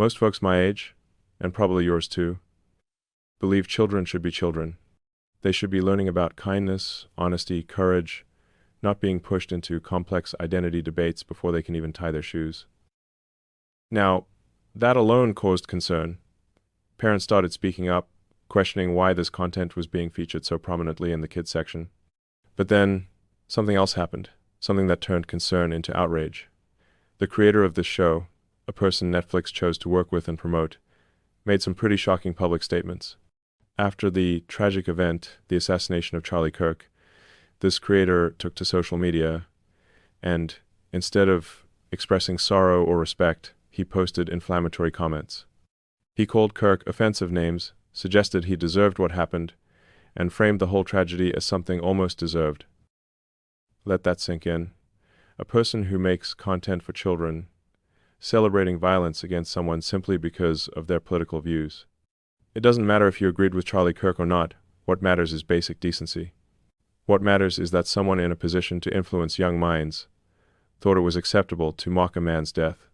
Most folks my age, and probably yours too, believe children should be children. They should be learning about kindness, honesty, courage, not being pushed into complex identity debates before they can even tie their shoes. Now, that alone caused concern. Parents started speaking up, questioning why this content was being featured so prominently in the kids section. But then, something else happened, something that turned concern into outrage. The creator of this show, a person Netflix chose to work with and promote, made some pretty shocking public statements. After the tragic event, the assassination of Charlie Kirk, this creator took to social media, and instead of expressing sorrow or respect, he posted inflammatory comments. He called Kirk offensive names, suggested he deserved what happened, and framed the whole tragedy as something almost deserved. Let that sink in. A person who makes content for children, celebrating violence against someone simply because of their political views. It doesn't matter if you agreed with Charlie Kirk or not. What matters is basic decency. What matters is that someone in a position to influence young minds thought it was acceptable to mock a man's death.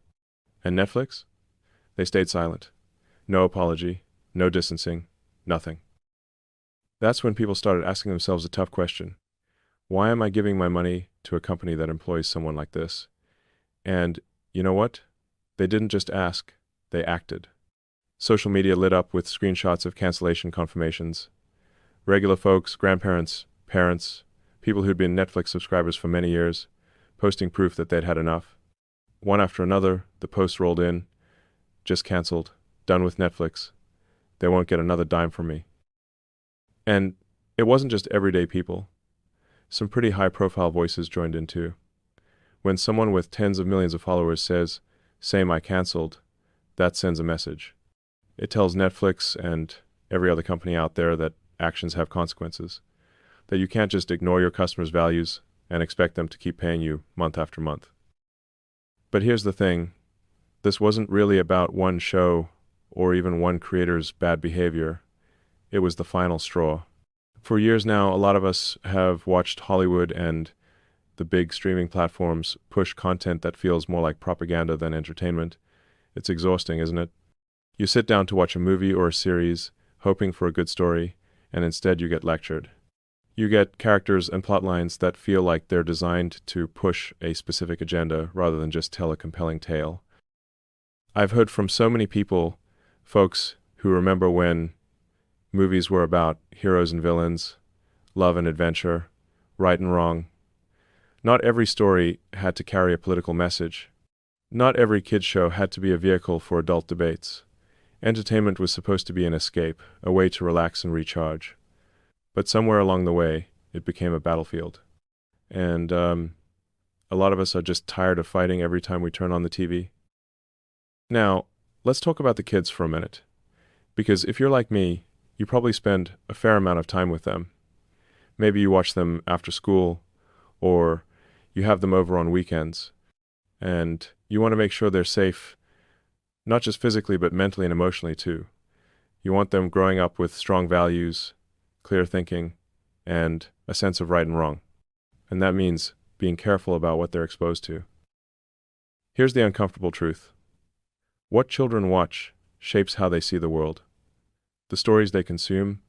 And Netflix? They stayed silent. No apology, no distancing, nothing. That's when people started asking themselves a tough question. Why am I giving my money to a company that employs someone like this? And you know what? They didn't just ask, they acted. Social media lit up with screenshots of cancellation confirmations. Regular folks, grandparents, parents, people who'd been Netflix subscribers for many years, posting proof that they'd had enough. One after another, the posts rolled in. Just canceled. Done with Netflix. They won't get another dime from me. And it wasn't just everyday people. Some pretty high-profile voices joined in too. When someone with tens of millions of followers says, "Same, I canceled," that sends a message. It tells Netflix and every other company out there that actions have consequences, that you can't just ignore your customers' values and expect them to keep paying you month after month. But here's the thing. This wasn't really about one show or even one creator's bad behavior. It was the final straw. For years now, a lot of us have watched Hollywood and the big streaming platforms push content that feels more like propaganda than entertainment. It's exhausting, isn't it? You sit down to watch a movie or a series, hoping for a good story, and instead you get lectured. You get characters and plot lines that feel like they're designed to push a specific agenda rather than just tell a compelling tale. I've heard from so many people, folks who remember when movies were about heroes and villains, love and adventure, right and wrong. Not every story had to carry a political message. Not every kids' show had to be a vehicle for adult debates. Entertainment was supposed to be an escape, a way to relax and recharge. But somewhere along the way, it became a battlefield. And a lot of us are just tired of fighting every time we turn on the TV. Now, let's talk about the kids for a minute. Because if you're like me, you probably spend a fair amount of time with them. Maybe you watch them after school, or you have them over on weekends. And you want to make sure they're safe, not just physically, but mentally and emotionally too. You want them growing up with strong values, clear thinking, and a sense of right and wrong. And that means being careful about what they're exposed to. Here's the uncomfortable truth. What children watch shapes how they see the world. The stories they consume,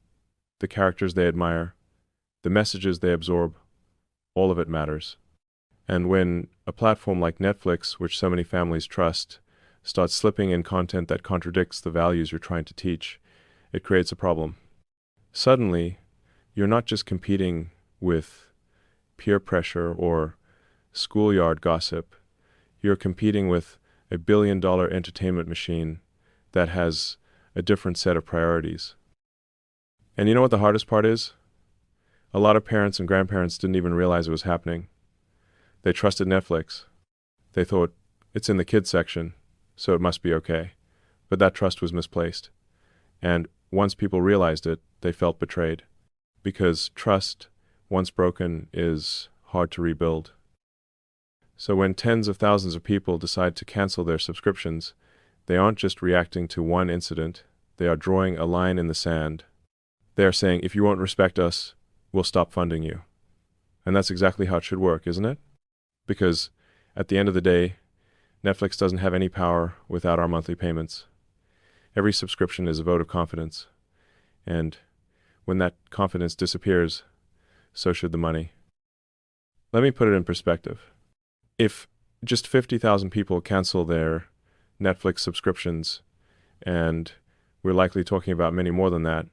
the characters they admire, the messages they absorb, all of it matters. And when a platform like Netflix, which so many families trust, starts slipping in content that contradicts the values you're trying to teach, it creates a problem. Suddenly, you're not just competing with peer pressure or schoolyard gossip. You're competing with a billion-dollar entertainment machine that has a different set of priorities. And you know what the hardest part is? A lot of parents and grandparents didn't even realize it was happening. They trusted Netflix. They thought, it's in the kids section, so it must be okay. But that trust was misplaced. And once people realized it, they felt betrayed. Because trust, once broken, is hard to rebuild. So when tens of thousands of people decide to cancel their subscriptions, they aren't just reacting to one incident, they are drawing a line in the sand. They are saying, if you won't respect us, we'll stop funding you. And that's exactly how it should work, isn't it? Because at the end of the day, Netflix doesn't have any power without our monthly payments. Every subscription is a vote of confidence. And when that confidence disappears, so should the money. Let me put it in perspective. If just 50,000 people cancel their Netflix subscriptions, and we're likely talking about many more than that,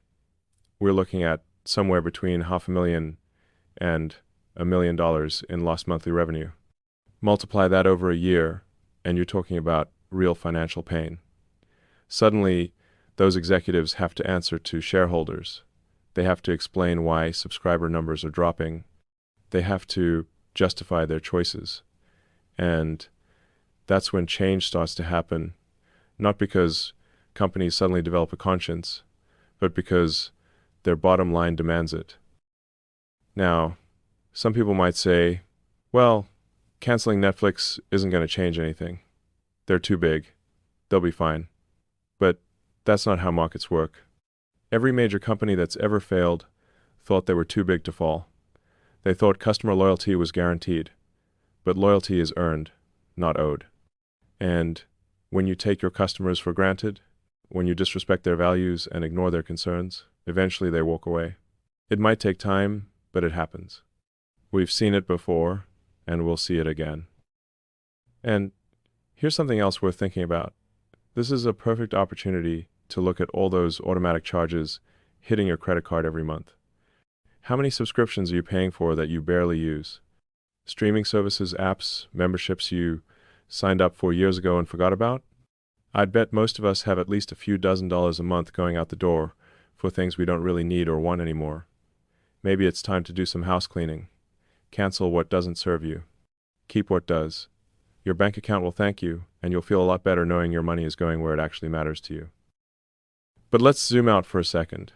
we're looking at somewhere between $500,000 and $1 million in lost monthly revenue. Multiply that over a year, and you're talking about real financial pain. Suddenly, those executives have to answer to shareholders. They have to explain why subscriber numbers are dropping. They have to justify their choices. And that's when change starts to happen, not because companies suddenly develop a conscience, but because their bottom line demands it. Now, some people might say, well, canceling Netflix isn't going to change anything. They're too big. They'll be fine. But that's not how markets work. Every major company that's ever failed thought they were too big to fall. They thought customer loyalty was guaranteed. But loyalty is earned, not owed. And when you take your customers for granted, when you disrespect their values and ignore their concerns, eventually they walk away. It might take time, but it happens. We've seen it before, and we'll see it again. And here's something else worth thinking about. This is a perfect opportunity to look at all those automatic charges hitting your credit card every month. How many subscriptions are you paying for that you barely use? Streaming services, apps, memberships you signed up for years ago and forgot about? I'd bet most of us have at least a few $dozen a month going out the door for things we don't really need or want anymore. Maybe it's time to do some house cleaning. Cancel what doesn't serve you. Keep what does. Your bank account will thank you, and you'll feel a lot better knowing your money is going where it actually matters to you. But let's zoom out for a second,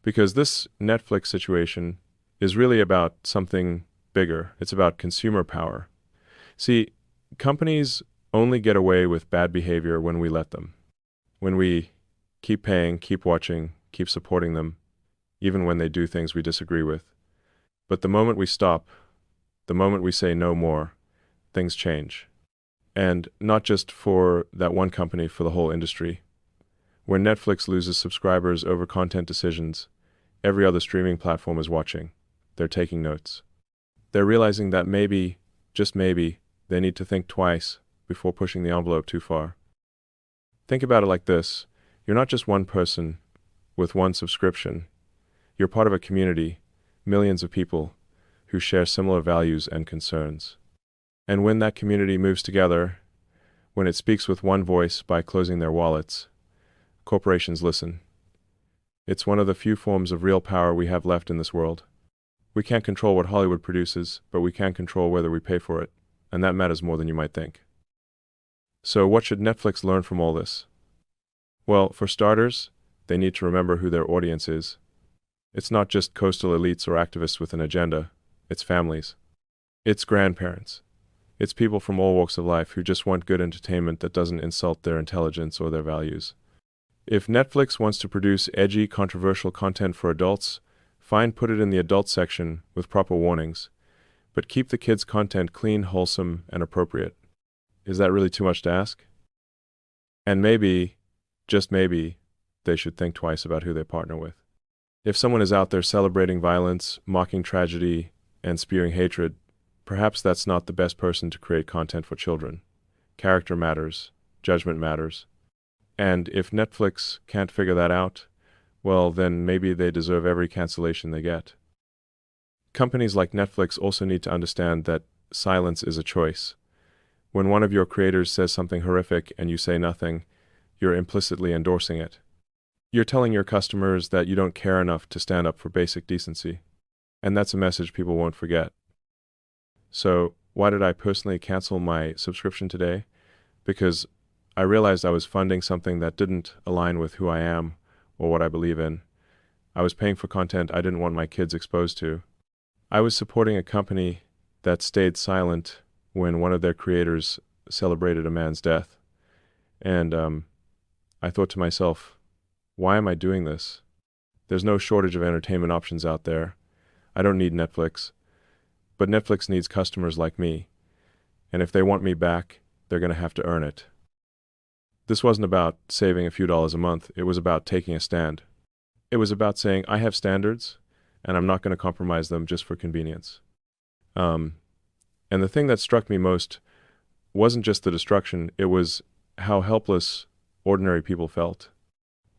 because this Netflix situation is really about something bigger. It's about consumer power. See, companies only get away with bad behavior when we let them. When we keep paying, keep watching, keep supporting them, even when they do things we disagree with. But the moment we stop, the moment we say no more, things change. And not just for that one company, for the whole industry. When Netflix loses subscribers over content decisions, every other streaming platform is watching. They're taking notes. They're realizing that maybe, just maybe, they need to think twice before pushing the envelope too far. Think about it like this. You're not just one person with one subscription. You're part of a community, millions of people who share similar values and concerns. And when that community moves together, when it speaks with one voice by closing their wallets, corporations listen. It's one of the few forms of real power we have left in this world. We can't control what Hollywood produces, but we can control whether we pay for it, and that matters more than you might think. So what should Netflix learn from all this? Well, for starters, they need to remember who their audience is. It's not just coastal elites or activists with an agenda. It's families. It's grandparents. It's people from all walks of life who just want good entertainment that doesn't insult their intelligence or their values. If Netflix wants to produce edgy, controversial content for adults, fine, put it in the adult section with proper warnings, but keep the kids' content clean, wholesome, and appropriate. Is that really too much to ask? And maybe, just maybe, they should think twice about who they partner with. If someone is out there celebrating violence, mocking tragedy, and spewing hatred, perhaps that's not the best person to create content for children. Character matters. Judgment matters. And if Netflix can't figure that out, well, then maybe they deserve every cancellation they get. Companies like Netflix also need to understand that silence is a choice. When one of your creators says something horrific and you say nothing, you're implicitly endorsing it. You're telling your customers that you don't care enough to stand up for basic decency. And that's a message people won't forget. So, why did I personally cancel my subscription today? Because I realized I was funding something that didn't align with who I am or what I believe in. I was paying for content I didn't want my kids exposed to. I was supporting a company that stayed silent when one of their creators celebrated a man's death. And I thought to myself, why am I doing this? There's no shortage of entertainment options out there. I don't need Netflix. But Netflix needs customers like me. And if they want me back, they're going to have to earn it. This wasn't about saving a few dollars a month. It was about taking a stand. It was about saying, I have standards, and I'm not going to compromise them just for convenience. And the thing that struck me most wasn't just the destruction, it was how helpless ordinary people felt.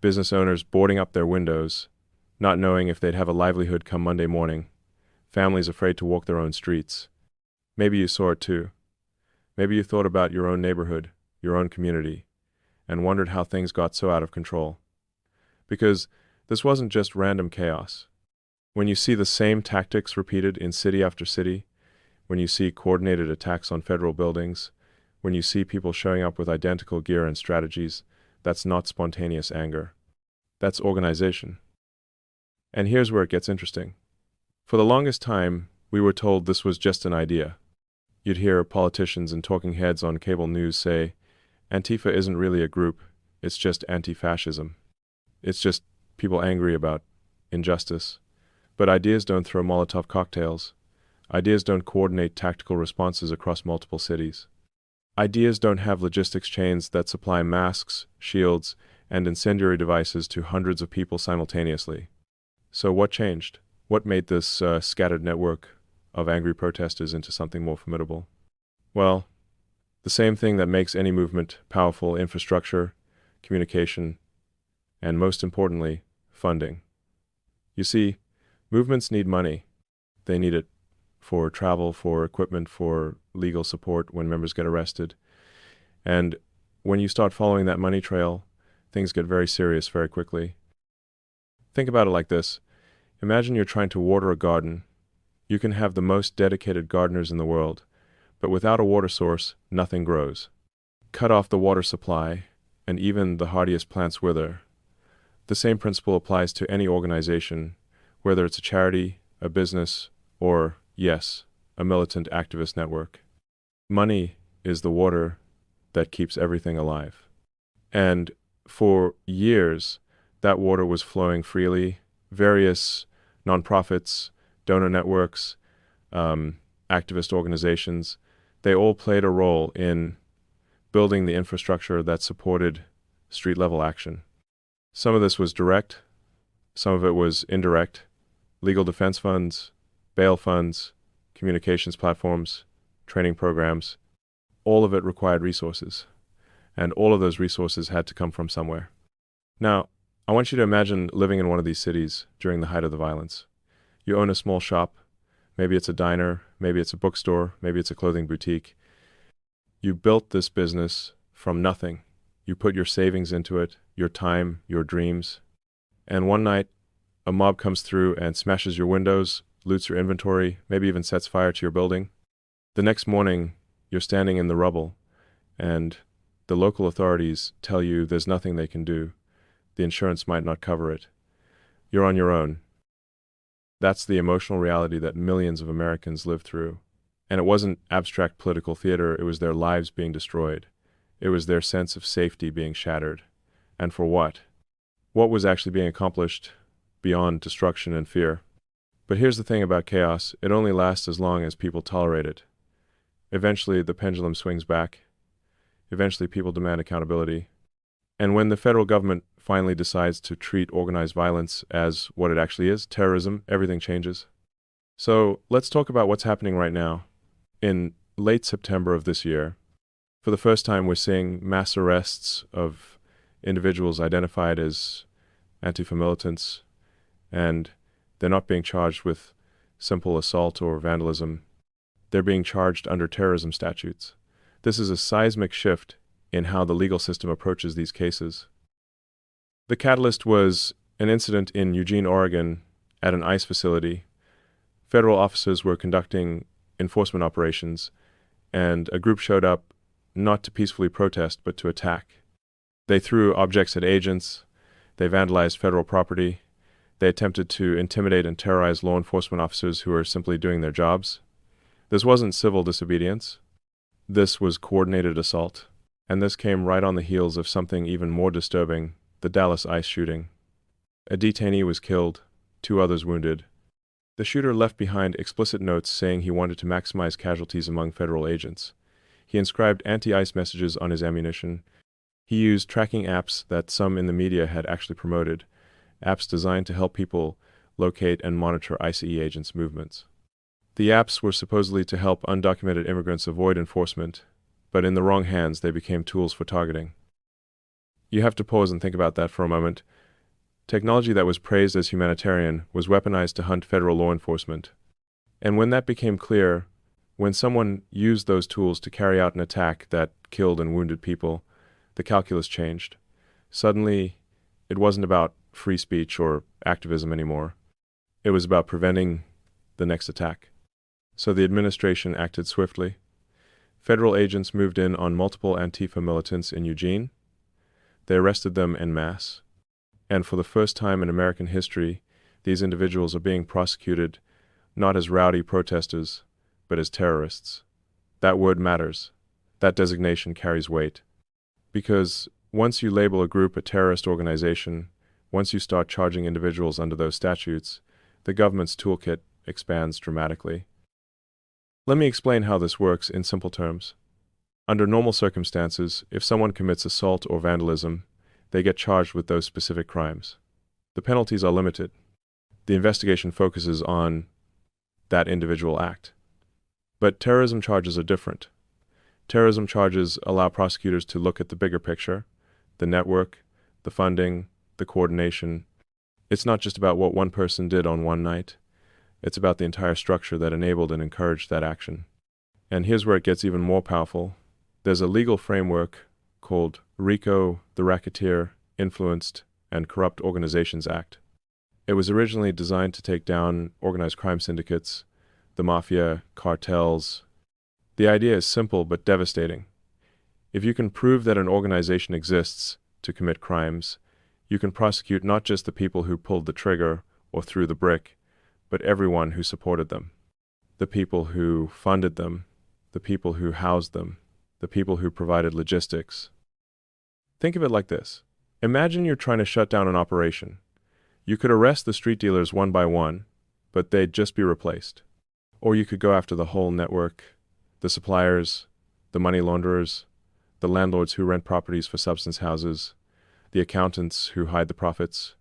Business owners boarding up their windows, not knowing if they'd have a livelihood come Monday morning. Families afraid to walk their own streets. Maybe you saw it too. Maybe you thought about your own neighborhood, your own community, and wondered how things got so out of control. Because this wasn't just random chaos. When you see the same tactics repeated in city after city, when you see coordinated attacks on federal buildings, when you see people showing up with identical gear and strategies, that's not spontaneous anger. That's organization. And here's where it gets interesting. For the longest time, we were told this was just an idea. You'd hear politicians and talking heads on cable news say, Antifa isn't really a group, it's just anti-fascism. It's just people angry about injustice. But ideas don't throw Molotov cocktails. Ideas don't coordinate tactical responses across multiple cities. Ideas don't have logistics chains that supply masks, shields, and incendiary devices to hundreds of people simultaneously. So what changed? What made this scattered network of angry protesters into something more formidable? Well, the same thing that makes any movement powerful: infrastructure, communication, and most importantly, funding. You see, movements need money. They need it for travel, for equipment, for legal support when members get arrested. And when you start following that money trail, things get very serious very quickly. Think about it like this. Imagine you're trying to water a garden. You can have the most dedicated gardeners in the world, but without a water source, nothing grows. Cut off the water supply, and even the hardiest plants wither. The same principle applies to any organization, whether it's a charity, a business, or, yes, a militant activist network. Money is the water that keeps everything alive. And for years, that water was flowing freely. Various nonprofits, donor networks, activist organizations, they all played a role in building the infrastructure that supported street-level action. Some of this was direct, some of it was indirect: legal defense funds, bail funds, communications platforms, training programs. All of it required resources, and all of those resources had to come from somewhere. Now, I want you to imagine living in one of these cities during the height of the violence. You own a small shop. Maybe it's a diner, maybe it's a bookstore, maybe it's a clothing boutique. You built this business from nothing. You put your savings into it, your time, your dreams. And one night, a mob comes through and smashes your windows, loots your inventory, maybe even sets fire to your building. The next morning, you're standing in the rubble, and the local authorities tell you there's nothing they can do. The insurance might not cover it. You're on your own. That's the emotional reality that millions of Americans live through. And it wasn't abstract political theater, it was their lives being destroyed. It was their sense of safety being shattered. And for what? What was actually being accomplished beyond destruction and fear? But here's the thing about chaos: it only lasts as long as people tolerate it. Eventually, the pendulum swings back. Eventually, people demand accountability. And when the federal government finally decides to treat organized violence as what it actually is, terrorism, everything changes. So let's talk about what's happening right now. In late September of this year, for the first time, we're seeing mass arrests of individuals identified as Antifa militants, and they're not being charged with simple assault or vandalism. They're being charged under terrorism statutes. This is a seismic shift in how the legal system approaches these cases. The catalyst was an incident in Eugene, Oregon, at an ICE facility. Federal officers were conducting enforcement operations, and a group showed up not to peacefully protest, but to attack. They threw objects at agents, they vandalized federal property, they attempted to intimidate and terrorize law enforcement officers who were simply doing their jobs. This wasn't civil disobedience. This was coordinated assault. And this came right on the heels of something even more disturbing: the Dallas ICE shooting. A detainee was killed, 2 others wounded. The shooter left behind explicit notes saying he wanted to maximize casualties among federal agents. He inscribed anti-ICE messages on his ammunition. He used tracking apps that some in the media had actually promoted, apps designed to help people locate and monitor ICE agents' movements. The apps were supposedly to help undocumented immigrants avoid enforcement, but in the wrong hands they became tools for targeting. You have to pause and think about that for a moment. Technology that was praised as humanitarian was weaponized to hunt federal law enforcement. And when that became clear, when someone used those tools to carry out an attack that killed and wounded people, the calculus changed. Suddenly, it wasn't about free speech or activism anymore. It was about preventing the next attack. So the administration acted swiftly. Federal agents moved in on multiple Antifa militants in Eugene. They arrested them en masse. And for the first time in American history, these individuals are being prosecuted not as rowdy protesters, but as terrorists. That word matters. That designation carries weight. Because once you label a group a terrorist organization, once you start charging individuals under those statutes, the government's toolkit expands dramatically. Let me explain how this works in simple terms. Under normal circumstances, if someone commits assault or vandalism, they get charged with those specific crimes. The penalties are limited. The investigation focuses on that individual act. But terrorism charges are different. Terrorism charges allow prosecutors to look at the bigger picture, the network, the funding, the coordination. It's not just about what one person did on one night. It's about the entire structure that enabled and encouraged that action. And here's where it gets even more powerful. There's a legal framework called RICO, the Racketeer, Influenced, and Corrupt Organizations Act. It was originally designed to take down organized crime syndicates, the mafia, cartels. The idea is simple but devastating. If you can prove that an organization exists to commit crimes, you can prosecute not just the people who pulled the trigger or threw the brick, but everyone who supported them. The people who funded them, the people who housed them, the people who provided logistics. Think of it like this. Imagine you're trying to shut down an operation. You could arrest the street dealers one by one, but they'd just be replaced. Or you could go after the whole network, the suppliers, the money launderers, the landlords who rent properties for substance houses, the accountants who hide the profits.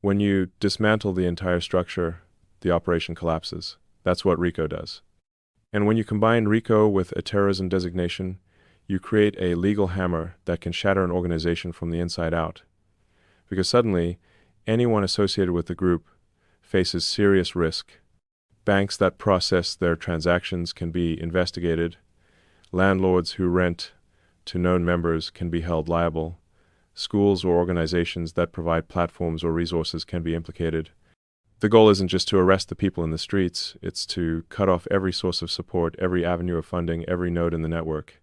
When you dismantle the entire structure, the operation collapses. That's what RICO does. And when you combine RICO with a terrorism designation, you create a legal hammer that can shatter an organization from the inside out. Because suddenly, anyone associated with the group faces serious risk. Banks that process their transactions can be investigated. Landlords who rent to known members can be held liable. Schools or organizations that provide platforms or resources can be implicated. The goal isn't just to arrest the people in the streets, it's to cut off every source of support, every avenue of funding, every node in the network.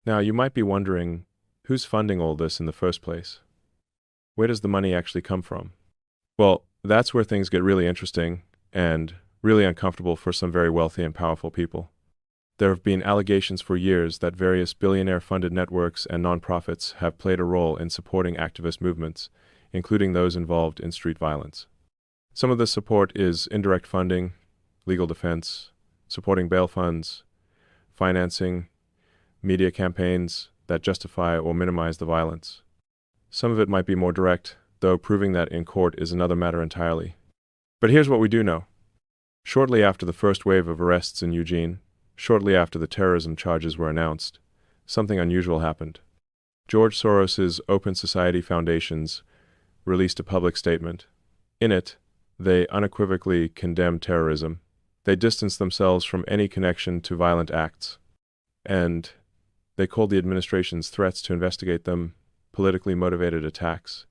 Now, you might be wondering, who's funding all this in the first place? Where does the money actually come from? Well, that's where things get really interesting and really uncomfortable for some very wealthy and powerful people. There have been allegations for years that various billionaire-funded networks and nonprofits have played a role in supporting activist movements, including those involved in street violence. Some of this support is indirect funding, legal defense, supporting bail funds, financing, media campaigns that justify or minimize the violence. Some of it might be more direct, though proving that in court is another matter entirely. But here's what we do know. Shortly after the first wave of arrests in Eugene, shortly after the terrorism charges were announced, something unusual happened. George Soros's Open Society Foundations released a public statement. In it, they unequivocally condemned terrorism. They distanced themselves from any connection to violent acts. And they called the administration's threats to investigate them politically motivated attacks.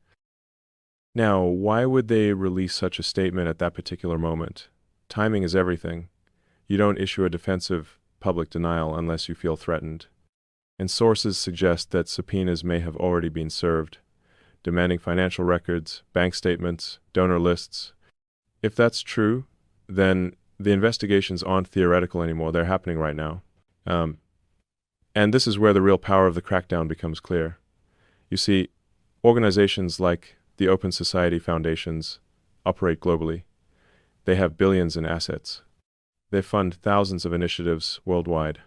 Now, why would they release such a statement at that particular moment? Timing is everything. You don't issue a defensive public denial unless you feel threatened. And sources suggest that subpoenas may have already been served, demanding financial records, bank statements, donor lists. If that's true, then the investigations aren't theoretical anymore. They're happening right now. And this is where the real power of the crackdown becomes clear. You see, organizations like the Open Society Foundations operate globally. They have billions in assets. They fund thousands of initiatives worldwide.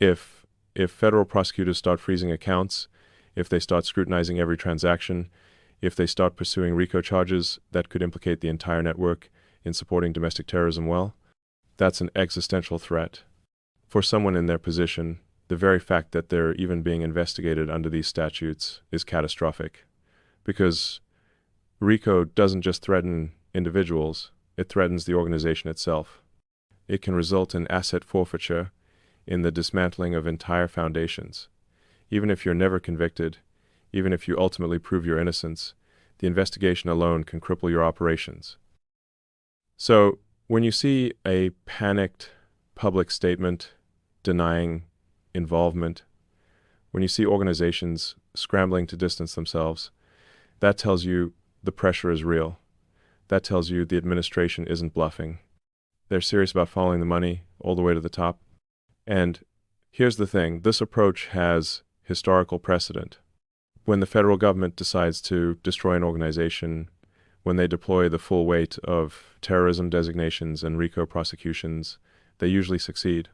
If federal prosecutors start freezing accounts, if they start scrutinizing every transaction, if they start pursuing RICO charges that could implicate the entire network in supporting domestic terrorism, well, that's an existential threat. For someone in their position, the very fact that they're even being investigated under these statutes is catastrophic. Because RICO doesn't just threaten individuals, it threatens the organization itself. It can result in asset forfeiture, in the dismantling of entire foundations. Even if you're never convicted, even if you ultimately prove your innocence, the investigation alone can cripple your operations. So, when you see a panicked public statement denying involvement, when you see organizations scrambling to distance themselves, that tells you the pressure is real. That tells you the administration isn't bluffing. They're serious about following the money all the way to the top. And here's the thing, this approach has historical precedent. When the federal government decides to destroy an organization, when they deploy the full weight of terrorism designations and RICO prosecutions, they usually succeed.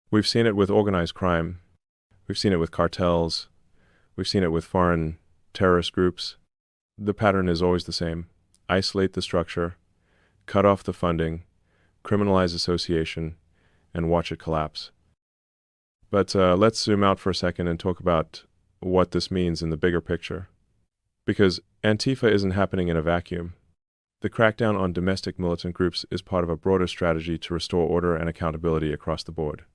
We've seen it with organized crime. We've seen it with cartels. We've seen it with foreign terrorist groups. The pattern is always the same. Isolate the structure, cut off the funding, criminalize association, and watch it collapse. But let's zoom out for a second and talk about what this means in the bigger picture. Because Antifa isn't happening in a vacuum. The crackdown on domestic militant groups is part of a broader strategy to restore order and accountability across the board.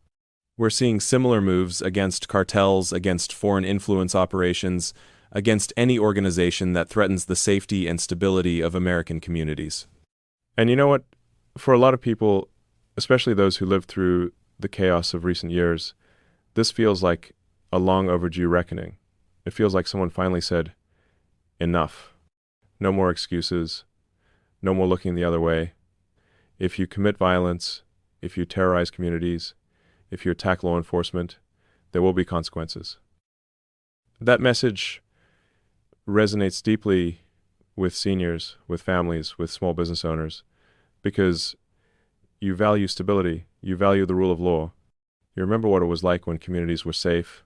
We're seeing similar moves against cartels, against foreign influence operations, against any organization that threatens the safety and stability of American communities. And you know what? For a lot of people, especially those who lived through the chaos of recent years, this feels like a long overdue reckoning. It feels like someone finally said, enough. No more excuses. No more looking the other way. If you commit violence, if you terrorize communities, if you attack law enforcement, there will be consequences. That message resonates deeply with seniors, with families, with small business owners, because you value stability, you value the rule of law. You remember what it was like when communities were safe,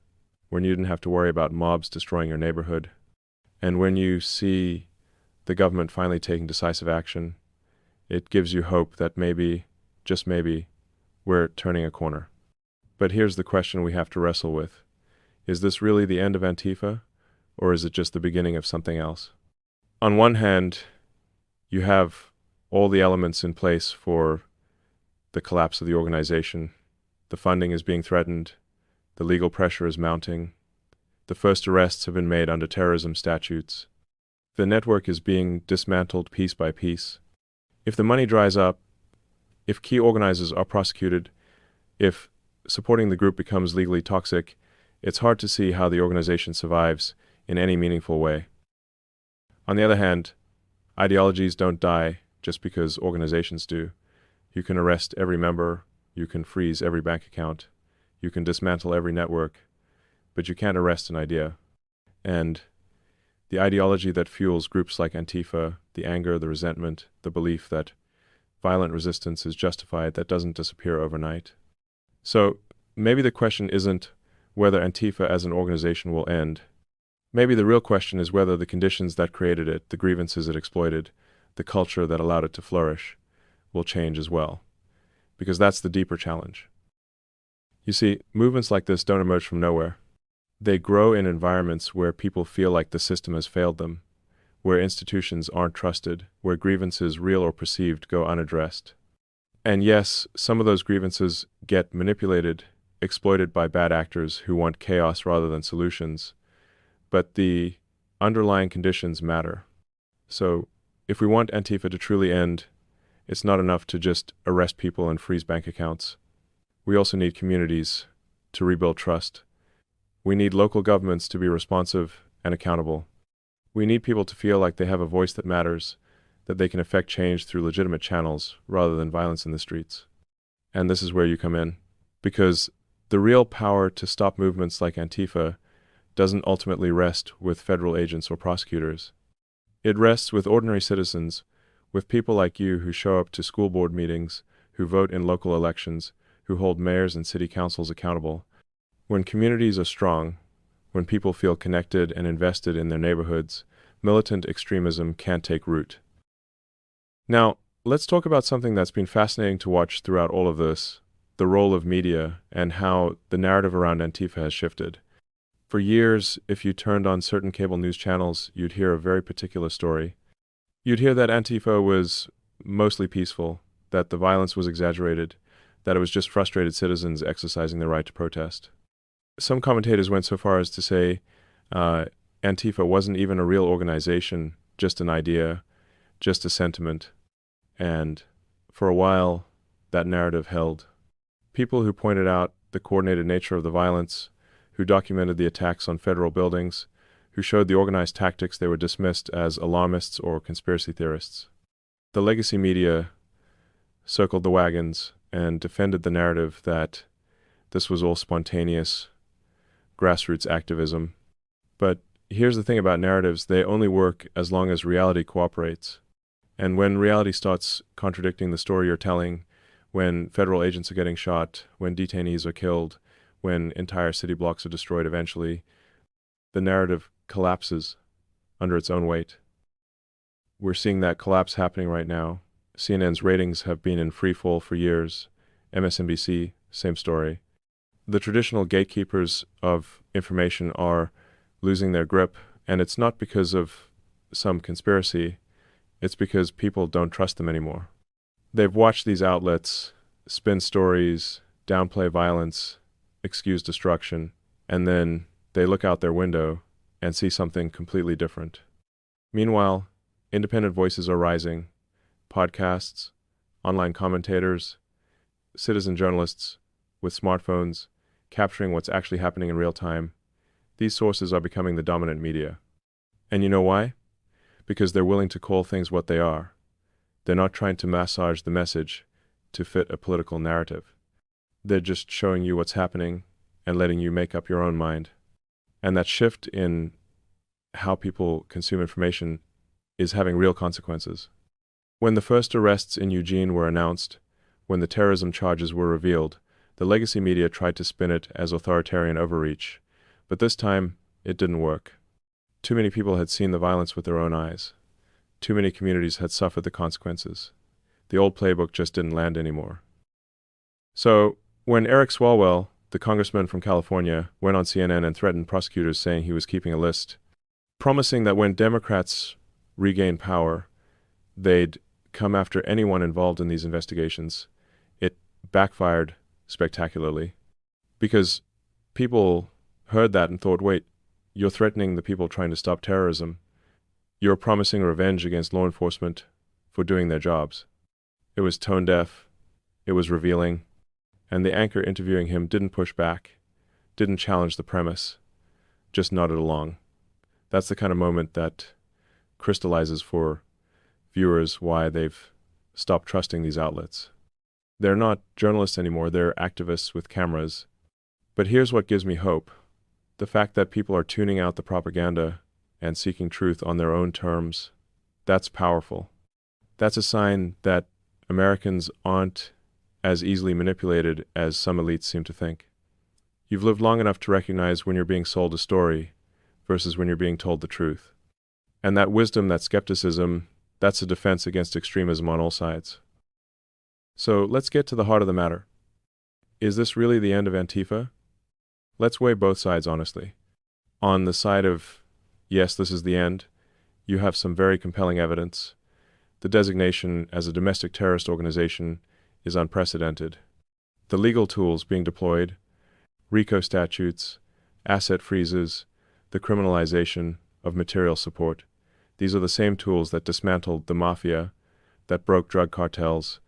when you didn't have to worry about mobs destroying your neighborhood. And when you see the government finally taking decisive action, it gives you hope that maybe, just maybe, we're turning a corner. But here's the question we have to wrestle with. Is this really the end of Antifa, or is it just the beginning of something else? On one hand, you have all the elements in place for the collapse of the organization. The funding is being threatened. The legal pressure is mounting. The first arrests have been made under terrorism statutes. The network is being dismantled piece by piece. If the money dries up, if key organizers are prosecuted, if supporting the group becomes legally toxic, it's hard to see how the organization survives in any meaningful way. On the other hand, ideologies don't die just because organizations do. You can arrest every member, you can freeze every bank account, you can dismantle every network, but you can't arrest an idea. And the ideology that fuels groups like Antifa, the anger, the resentment, the belief that violent resistance is justified, that doesn't disappear overnight. So maybe the question isn't whether Antifa as an organization will end. Maybe the real question is whether the conditions that created it, the grievances it exploited, the culture that allowed it to flourish, will change as well. Because that's the deeper challenge. You see, movements like this don't emerge from nowhere. They grow in environments where people feel like the system has failed them, where institutions aren't trusted, where grievances, real or perceived, go unaddressed. And yes, some of those grievances get manipulated, exploited by bad actors who want chaos rather than solutions, but the underlying conditions matter. So, if we want Antifa to truly end, it's not enough to just arrest people and freeze bank accounts. We also need communities to rebuild trust. We need local governments to be responsive and accountable. We need people to feel like they have a voice that matters, that they can affect change through legitimate channels rather than violence in the streets. And this is where you come in, because the real power to stop movements like Antifa doesn't ultimately rest with federal agents or prosecutors. It rests with ordinary citizens, with people like you who show up to school board meetings, who vote in local elections, who hold mayors and city councils accountable, When communities are strong, when people feel connected and invested in their neighborhoods, militant extremism can't take root. Now, let's talk about something that's been fascinating to watch throughout all of this, the role of media and how the narrative around Antifa has shifted. For years, if you turned on certain cable news channels, you'd hear a very particular story. You'd hear that Antifa was mostly peaceful, that the violence was exaggerated, that it was just frustrated citizens exercising their right to protest. Some commentators went so far as to say Antifa wasn't even a real organization, just an idea, just a sentiment. And for a while, that narrative held. People who pointed out the coordinated nature of the violence, who documented the attacks on federal buildings, who showed the organized tactics, they were dismissed as alarmists or conspiracy theorists. The legacy media circled the wagons and defended the narrative that this was all spontaneous, grassroots activism. But here's the thing about narratives, they only work as long as reality cooperates. And when reality starts contradicting the story you're telling, when federal agents are getting shot, when detainees are killed, when entire city blocks are destroyed eventually, the narrative collapses under its own weight. We're seeing that collapse happening right now. CNN's ratings have been in free fall for years. MSNBC, same story. The traditional gatekeepers of information are losing their grip, and it's not because of some conspiracy, it's because people don't trust them anymore. They've watched these outlets spin stories, downplay violence, excuse destruction, and then they look out their window and see something completely different. Meanwhile, independent voices are rising. Podcasts, online commentators, citizen journalists with smartphones capturing what's actually happening in real time. These sources are becoming the dominant media. And you know why? Because they're willing to call things what they are. They're not trying to massage the message to fit a political narrative. They're just showing you what's happening and letting you make up your own mind. And that shift in how people consume information is having real consequences. When the first arrests in Eugene were announced, when the terrorism charges were revealed, the legacy media tried to spin it as authoritarian overreach. But this time, it didn't work. Too many people had seen the violence with their own eyes. Too many communities had suffered the consequences. The old playbook just didn't land anymore. So, when Eric Swalwell, the congressman from California, went on CNN and threatened prosecutors saying he was keeping a list, promising that when Democrats regained power, they'd come after anyone involved in these investigations, it backfired spectacularly. Because people heard that and thought, wait, you're threatening the people trying to stop terrorism. You're promising revenge against law enforcement for doing their jobs. It was tone deaf, it was revealing, and the anchor interviewing him didn't push back, didn't challenge the premise, just nodded along. That's the kind of moment that crystallizes for viewers why they've stopped trusting these outlets. They're not journalists anymore, they're activists with cameras. But here's what gives me hope. The fact that people are tuning out the propaganda and seeking truth on their own terms, that's powerful. That's a sign that Americans aren't as easily manipulated as some elites seem to think. You've lived long enough to recognize when you're being sold a story versus when you're being told the truth. And that wisdom, that skepticism, that's a defense against extremism on all sides. So let's get to the heart of the matter. Is this really the end of Antifa? Let's weigh both sides honestly. On the side of, yes, this is the end, you have some very compelling evidence. The designation as a domestic terrorist organization is unprecedented. The legal tools being deployed, RICO statutes, asset freezes, the criminalization of material support, these are the same tools that dismantled the mafia, that broke drug cartels,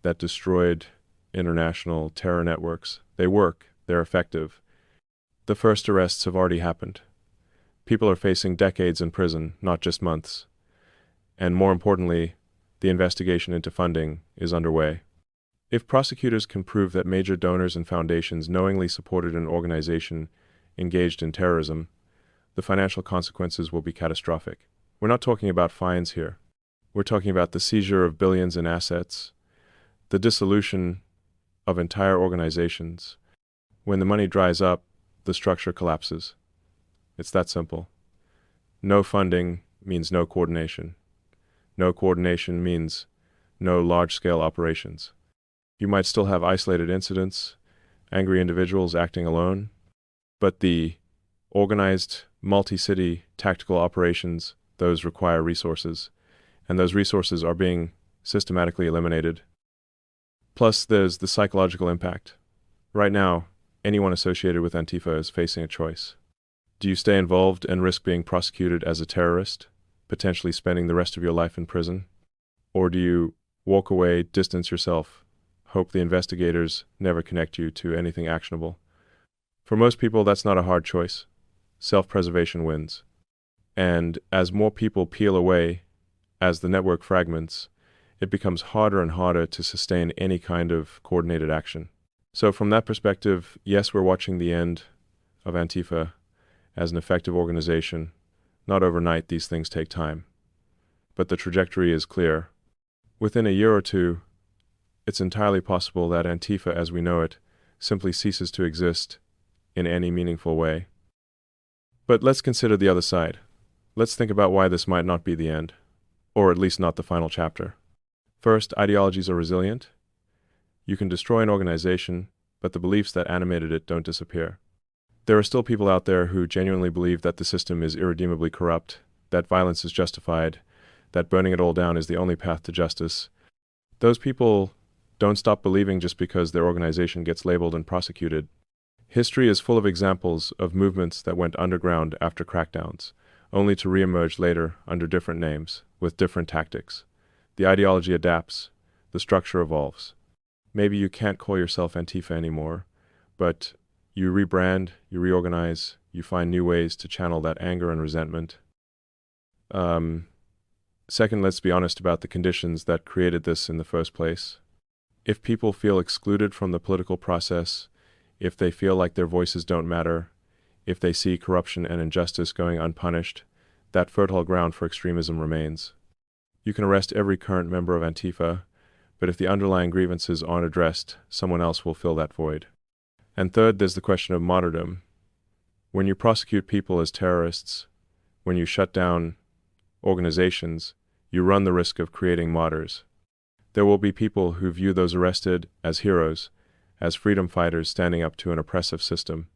that destroyed international terror networks. They work, they're effective. The first arrests have already happened. People are facing decades in prison, not just months. And more importantly, the investigation into funding is underway. If prosecutors can prove that major donors and foundations knowingly supported an organization engaged in terrorism, the financial consequences will be catastrophic. We're not talking about fines here. We're talking about the seizure of billions in assets, the dissolution of entire organizations. When the money dries up, the structure collapses. It's that simple. No funding means no coordination. No coordination means no large-scale operations. You might still have isolated incidents, angry individuals acting alone, but the organized, multi-city tactical operations, those require resources, and those resources are being systematically eliminated. Plus, there's the psychological impact. Right now, anyone associated with Antifa is facing a choice. Do you stay involved and risk being prosecuted as a terrorist, potentially spending the rest of your life in prison? Or do you walk away, distance yourself, hope the investigators never connect you to anything actionable? For most people, that's not a hard choice. Self-preservation wins. And as more people peel away, as the network fragments, it becomes harder and harder to sustain any kind of coordinated action. So from that perspective, yes, we're watching the end of Antifa as an effective organization. Not overnight, these things take time. But the trajectory is clear. Within a year or two, it's entirely possible that Antifa as we know it simply ceases to exist in any meaningful way. But let's consider the other side. Let's think about why this might not be the end, or at least not the final chapter. First, ideologies are resilient. You can destroy an organization, but the beliefs that animated it don't disappear. There are still people out there who genuinely believe that the system is irredeemably corrupt, that violence is justified, that burning it all down is the only path to justice. Those people don't stop believing just because their organization gets labeled and prosecuted. History is full of examples of movements that went underground after crackdowns, only to reemerge later under different names, with different tactics. The ideology adapts, the structure evolves. Maybe you can't call yourself Antifa anymore, but you rebrand, you reorganize, you find new ways to channel that anger and resentment. Second, let's be honest about the conditions that created this in the first place. If people feel excluded from the political process, if they feel like their voices don't matter, if they see corruption and injustice going unpunished, that fertile ground for extremism remains. You can arrest every current member of Antifa, but if the underlying grievances aren't addressed, someone else will fill that void. And third, there's the question of martyrdom. When you prosecute people as terrorists, when you shut down organizations, you run the risk of creating martyrs. There will be people who view those arrested as heroes, as freedom fighters standing up to an oppressive system.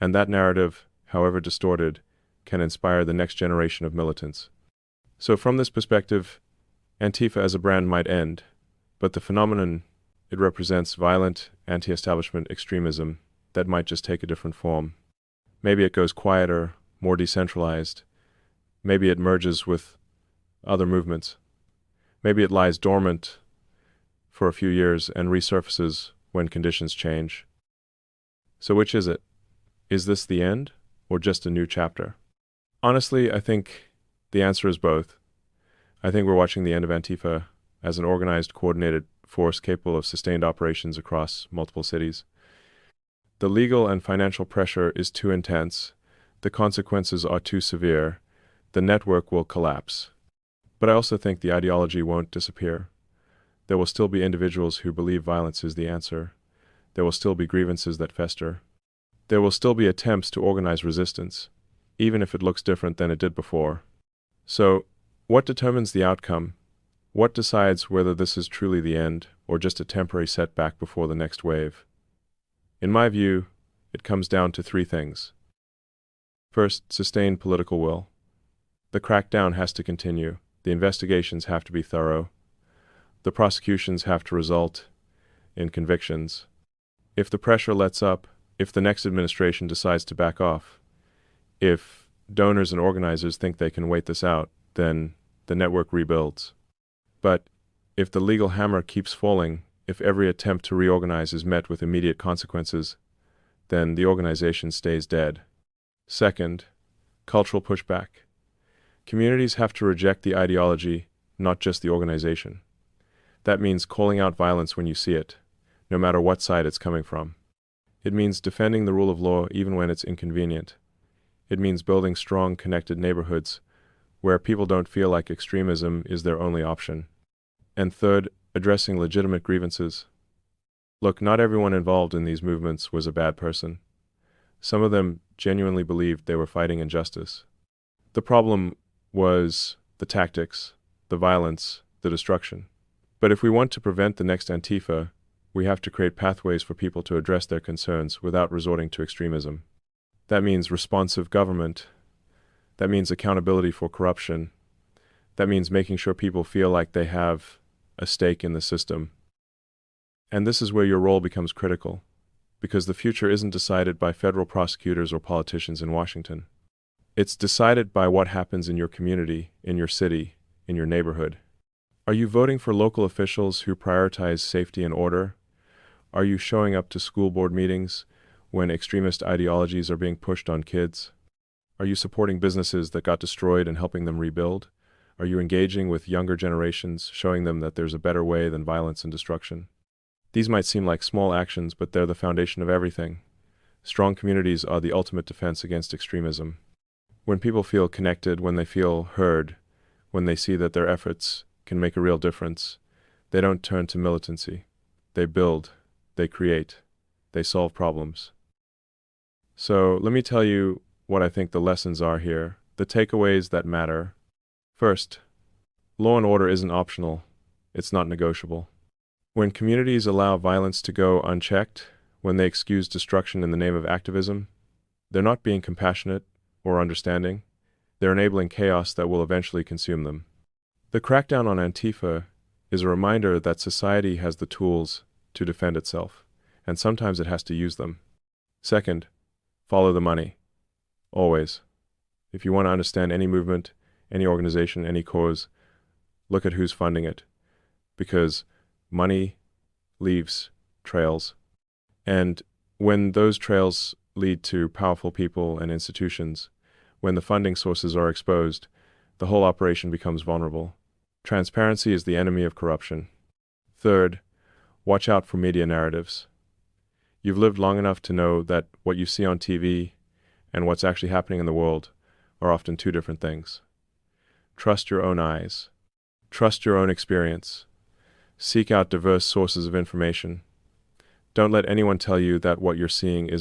And that narrative, however distorted, can inspire the next generation of militants. So from this perspective, Antifa as a brand might end, but the phenomenon it represents, violent, anti-establishment extremism, that might just take a different form. Maybe it goes quieter, more decentralized. Maybe it merges with other movements. Maybe it lies dormant for a few years and resurfaces when conditions change. So which is it? Is this the end, or just a new chapter? Honestly, I think the answer is both. I think we're watching the end of Antifa as an organized, coordinated force capable of sustained operations across multiple cities. The legal and financial pressure is too intense. The consequences are too severe. The network will collapse. But I also think the ideology won't disappear. There will still be individuals who believe violence is the answer. There will still be grievances that fester. There will still be attempts to organize resistance, even if it looks different than it did before. So, what determines the outcome? What decides whether this is truly the end, or just a temporary setback before the next wave? In my view, it comes down to three things. First, sustained political will. The crackdown has to continue. The investigations have to be thorough. The prosecutions have to result in convictions. If the pressure lets up, if the next administration decides to back off, if donors and organizers think they can wait this out, then the network rebuilds. But if the legal hammer keeps falling, if every attempt to reorganize is met with immediate consequences, then the organization stays dead. Second, cultural pushback. Communities have to reject the ideology, not just the organization. That means calling out violence when you see it, no matter what side it's coming from. It means defending the rule of law even when it's inconvenient. It means building strong, connected neighborhoods where people don't feel like extremism is their only option. And third, addressing legitimate grievances. Look, not everyone involved in these movements was a bad person. Some of them genuinely believed they were fighting injustice. The problem was the tactics, the violence, the destruction. But if we want to prevent the next Antifa, we have to create pathways for people to address their concerns without resorting to extremism. That means responsive government. That means accountability for corruption. That means making sure people feel like they have a stake in the system. And this is where your role becomes critical, because the future isn't decided by federal prosecutors or politicians in Washington. It's decided by what happens in your community, in your city, in your neighborhood. Are you voting for local officials who prioritize safety and order? Are you showing up to school board meetings when extremist ideologies are being pushed on kids? Are you supporting businesses that got destroyed and helping them rebuild? Are you engaging with younger generations, showing them that there's a better way than violence and destruction? These might seem like small actions, but they're the foundation of everything. Strong communities are the ultimate defense against extremism. When people feel connected, when they feel heard, when they see that their efforts can make a real difference, they don't turn to militancy. They build, they create, they solve problems. So let me tell you what I think the lessons are here, the takeaways that matter. First, law and order isn't optional. It's not negotiable. When communities allow violence to go unchecked, when they excuse destruction in the name of activism, they're not being compassionate or understanding. They're enabling chaos that will eventually consume them. The crackdown on Antifa is a reminder that society has the tools to defend itself, and sometimes it has to use them. Second, follow the money. Always. If you want to understand any movement, any organization, any cause, look at who's funding it. Because money leaves trails. And when those trails lead to powerful people and institutions, when the funding sources are exposed, the whole operation becomes vulnerable. Transparency is the enemy of corruption. Third, watch out for media narratives. You've lived long enough to know that what you see on TV and what's actually happening in the world are often two different things. Trust your own eyes. Trust your own experience. Seek out diverse sources of information. Don't let anyone tell you that what you're seeing is